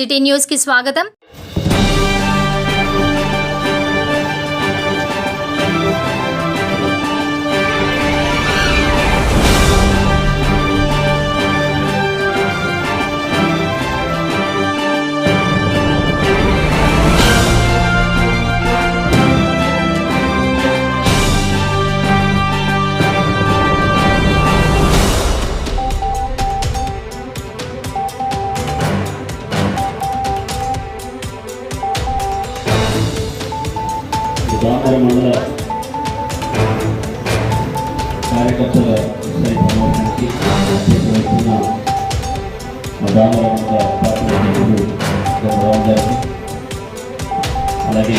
City news కి స్వాగతం. దామర మండల కార్యకర్తల ప్రమోషన్కి వస్తున్న దామర మండల పార్టీ అధ్యక్షుడు రామ్ గారికి, అలాగే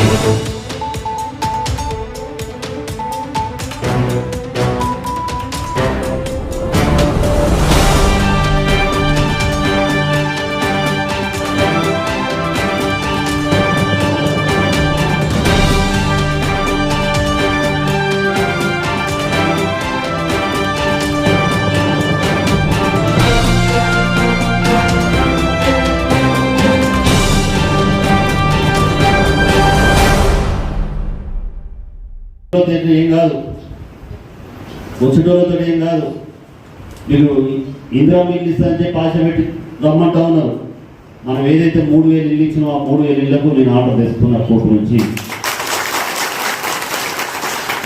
ఏం కాదు, వచ్చేటోళ్ళతో ఏం కాదు. మీరు ఇందిరా మిల్లు ఇస్తారని చెప్పి ఆశ పెట్టి రమ్మంటా ఉన్నారు. మనం ఏదైతే 3,000 ఇల్లు ఇచ్చినా ఆ 3,000 ఇళ్లకు నేను ఆర్డర్ తెస్తున్నా కోర్టు నుంచి.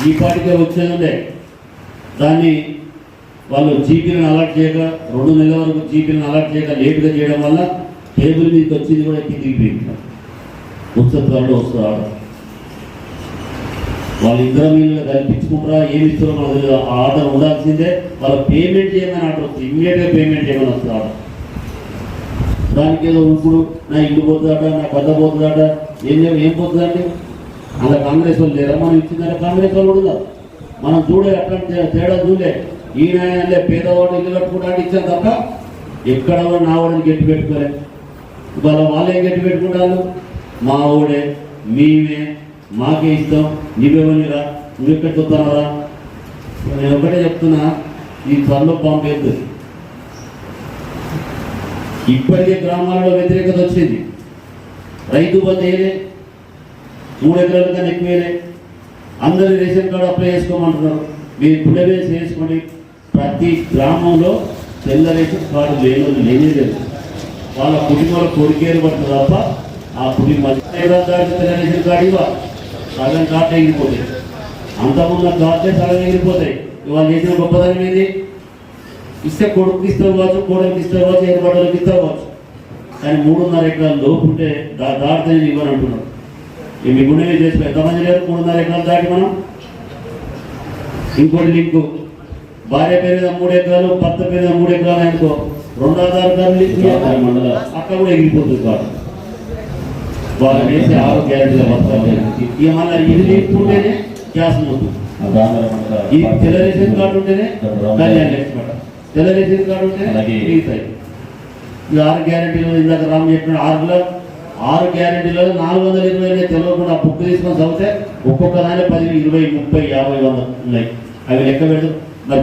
ఈ పాటికే వచ్చేదంటే దాన్ని వాళ్ళు జీపీలను అలర్ట్ చేయక 2 నెలల వరకు జీపీలను అలర్ట్ చేయక లేట్గా చేయడం వల్ల టేబుల్ మీదకి వచ్చింది కూడా ఎక్కి దిగిపోయింది. వస్తుంది త్వరలో వస్తుంది ఆర్డర్. వాళ్ళు ఇందిరా మిల్లు కల్పించుకుంటారా ఏమి ఇస్తారో మనకు ఆర్డర్ ఉండాల్సిందే. వాళ్ళ పేమెంట్ చేయమని ఆర్డర్ వస్తుంది, ఇమ్మీడియట్గా పేమెంట్ చేయమని వస్తుంది ఆర్డర్. దానికి ఏదో ఇప్పుడు నా ఇల్లు పోతుందట, నా పెద్ద పోతుందట, ఏం పోతుందండి? అలా కాంగ్రెస్ వాళ్ళు లేరా? మనం ఇచ్చిందంటే కాంగ్రెస్ వాళ్ళు కూడా మనం చూడే అట్లా తేడా చూడలే. ఈయన పేదవాడు ఇల్లు కట్టుకుంటా ఇచ్చాను తప్ప ఎక్కడ నా వాడిని గట్టి పెట్టుకోలే. వాళ్ళేం గట్టి పెట్టుకుంటారు? మా ఊడే, మేమే, మాకే ఇస్తాం, నీవేమనిరా, నువ్వెక్కడికి వస్తానరా? నేను ఒకటే చెప్తున్నా, ఈ త్వరలో పంపేద్దు. ఇప్పటికే గ్రామాలలో వ్యతిరేకత వచ్చింది. రైతు బంధు వేయలే, 3 ఎకరాల కన్నా ఎక్కువేలే. అందరూ రేషన్ కార్డు అప్లై చేసుకోమంటున్నారు. మీరు పుల్లవే చేసుకోండి. ప్రతి గ్రామంలో తెల్ల రేషన్ కార్డు లేనే లేదు. వాళ్ళ కుటుంబాల కొరికేరు పడుతుంది తప్ప ఆ కుటుంబం తెల్ల రేషన్ కార్డు ఇవ్వాలి. సగం కార్డు ఎగిరిపోతాయి. అంతకుమున్న కార్డే సగం ఎగిరిపోతాయి. వాళ్ళు చేసిన గొప్పదనం ఏంది? ఇస్తే కొడుకు ఇస్తావచ్చు, కోడలికి ఇస్తావచ్చు, ఏర్పాటులకు ఇస్తావచ్చు. కానీ 3.5 ఎకరాల లోపు ఉంటే దాటితే ఇవ్వని అంటున్నారు. మీ గుండె చేసి ఎంతమంది లేరు 3.5 ఎకరాలు దాటి మనం? ఇంకోటి లింకు, భార్య పేరు మీద 3 ఎకరాలు, భర్త పేరు మీద 3 ఎకరాలు అనుకో, 2 ఆధార్ కార్డు లింక్ మండల అక్కడ కూడా ఎగిరిపోతుంది కార్డు. వాళ్ళు వేసి 6 గ్యారెంటీల వస్తారు. ఇక మళ్ళీ ఇది లేకుంటేనే గ్యాస్ అవుతుంది. ఈ తెల్ల రేషన్ కార్డు ఉంటేనే కళ్యాణ్ లక్ష్మి, తెల్ల రేషన్ కార్డు ఉంటేనే మిగతాయి. ఈ 6 గ్యారెంటీలు ఇందాక రామ్ చెప్పిన 6 గ్యారెంటీలలో 420 తెలియకుండా బుక్ తీసుకొని చదివితే ఒక్కొక్క దాని 10, 20, 30, 50, 100 ఉన్నాయి. అవి లెక్క పెడతాం. మరి